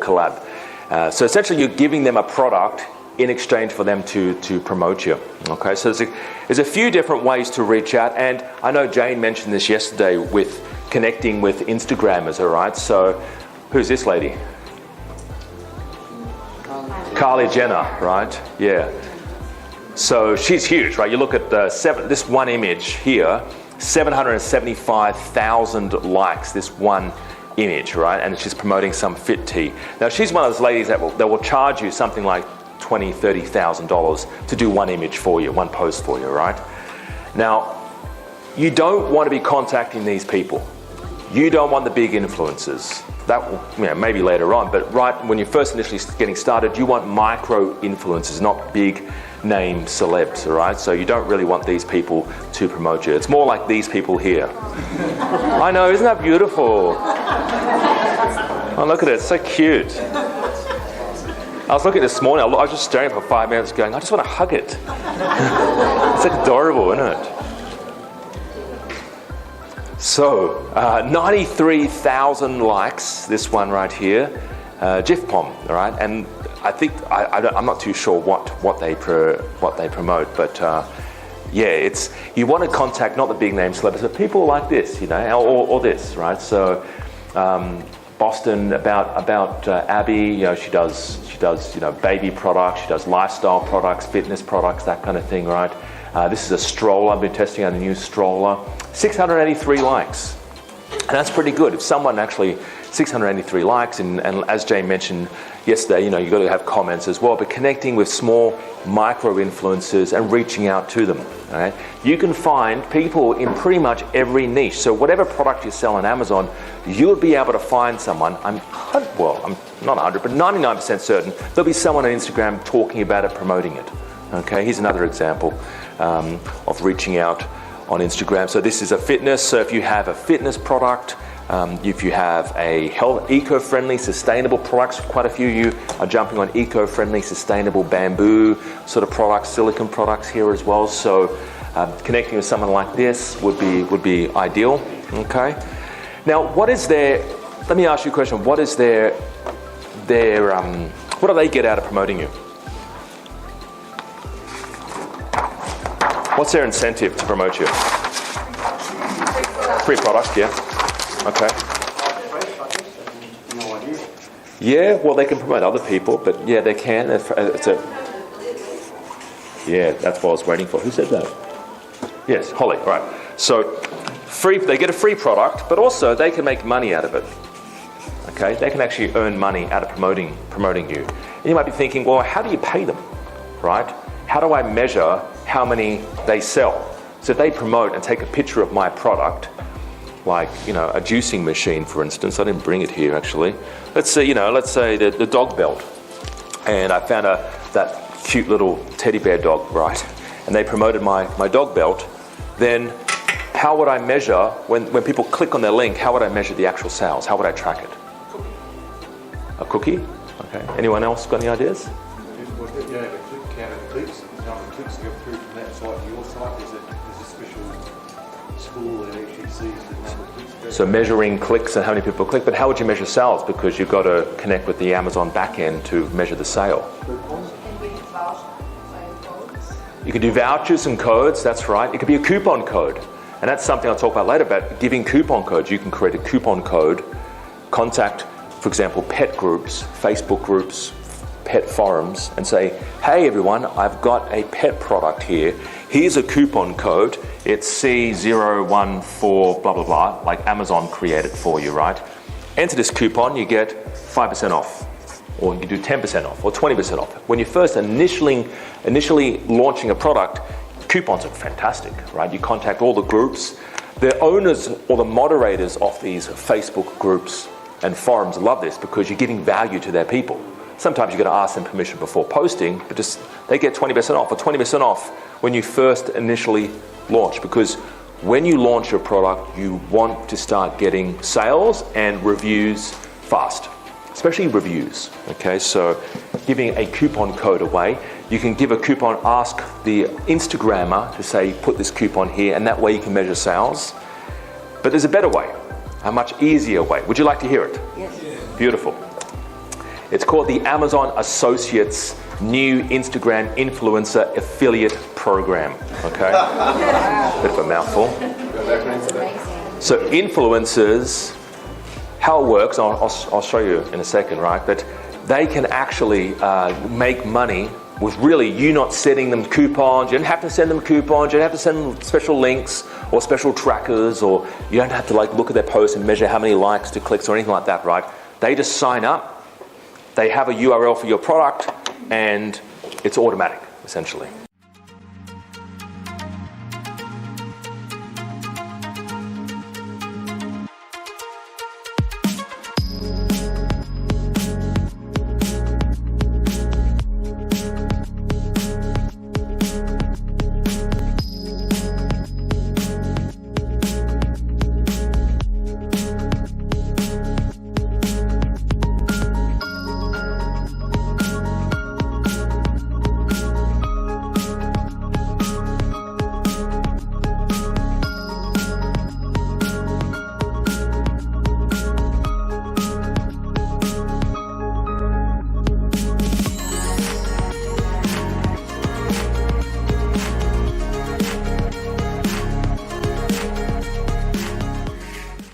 collab. So essentially you're giving them a product in exchange for them to promote you. Okay, so there's a few different ways to reach out, and I know Jane mentioned this yesterday with connecting with Instagrammers, all right? So who's this lady? Kylie Jenner, right? Yeah. So she's huge, right? You look at this one image here, 775,000 likes, this one image, right? And she's promoting some fit tea. Now she's one of those ladies that will charge you something like $20,000, $30,000 to do one image for you, one post for you, right? Now, you don't want to be contacting these people. You don't want the big influencers. That will, maybe later on, but right when you're first initially getting started, you want micro influencers, not big name celebs, all right? So you don't really want these people to promote you. It's more like these people here. I know, isn't that beautiful? Oh, look at it, it's so cute. I was looking this morning, I was just staring for 5 minutes going, I just want to hug it. It's like adorable, isn't it? So, 93,000 likes, this one right here, GIF Pom, all right? And I think, I'm not too sure what they promote, but yeah, you want to contact not the big name celebrities, but people like this, or this, right? So, Boston about Abby, she does baby products, she does lifestyle products, fitness products, that kind of thing, right? This is a stroller. I've been testing out a new stroller. 683 likes, and that's pretty good. If someone actually 683 likes, and as Jane mentioned yesterday, you've got to have comments as well. But connecting with small micro influencers and reaching out to them. All right? You can find people in pretty much every niche. So whatever product you sell on Amazon, you'll be able to find someone. I'm not 100, but 99% certain there'll be someone on Instagram talking about it, promoting it. Okay, here's another example of reaching out on Instagram. So this is a fitness. So if you have a fitness product, if you have a eco-friendly, sustainable products, quite a few of you are jumping on eco-friendly, sustainable bamboo sort of products, silicone products here as well. So connecting with someone like this would be ideal. Okay. Now, let me ask you a question. What do they get out of promoting you? What's their incentive to promote you? Free product, yeah. Okay. Yeah, well, they can promote other people, but yeah, they can. Yeah, that's what I was waiting for. Who said that? Yes, Holly, right. So, they get a free product, but also they can make money out of it. Okay, they can actually earn money out of promoting you. And you might be thinking, well, how do you pay them, right? How do I measure how many they sell? So if they promote and take a picture of my product, like a juicing machine, for instance. I didn't bring it here actually. Let's say the dog belt, and I found that cute little teddy bear dog, right? And they promoted my dog belt. Then how would I measure when people click on their link? How would I measure the actual sales? How would I track it? A cookie? Okay. Anyone else got any ideas? Yeah, the click count of clicks. How many clicks go through from that site to your site? There's a special school that actually sees the number of clicks. So measuring clicks and how many people click, but how would you measure sales? Because you've got to connect with the Amazon backend to measure the sale. You can do vouchers and codes, that's right. It could be a coupon code. And that's something I'll talk about later, about giving coupon codes. You can create a coupon code, contact, for example, pet groups, Facebook groups, pet forums, and say, hey everyone, I've got a pet product here. Here's a coupon code. It's C014 blah blah blah, like Amazon created for you, right? Enter this coupon, you get 5% off, or you can do 10% off, or 20% off. When you're first initially launching a product, coupons are fantastic, right? You contact all the groups. The owners or the moderators of these Facebook groups and forums love this because you're giving value to their people. Sometimes you've got to ask them permission before posting, but just they get 20% off or 20% off when you first initially launch, because when you launch your product, you want to start getting sales and reviews fast, especially reviews. Okay, so giving a coupon code away, you can give a coupon, ask the Instagrammer to say, put this coupon here, and that way you can measure sales. But there's a better way, a much easier way. Would you like to hear it? Yes. Beautiful. It's called the Amazon Associates new Instagram influencer affiliate program. Okay, bit of a mouthful. So influencers, how it works, I'll show you in a second, right? But they can actually make money with really you not sending them coupons. You don't have to send them coupons. You don't have to send them special links or special trackers, or you don't have to like look at their posts and measure how many likes to clicks or anything like that, right? They just sign up. They have a URL for your product, and it's automatic, essentially.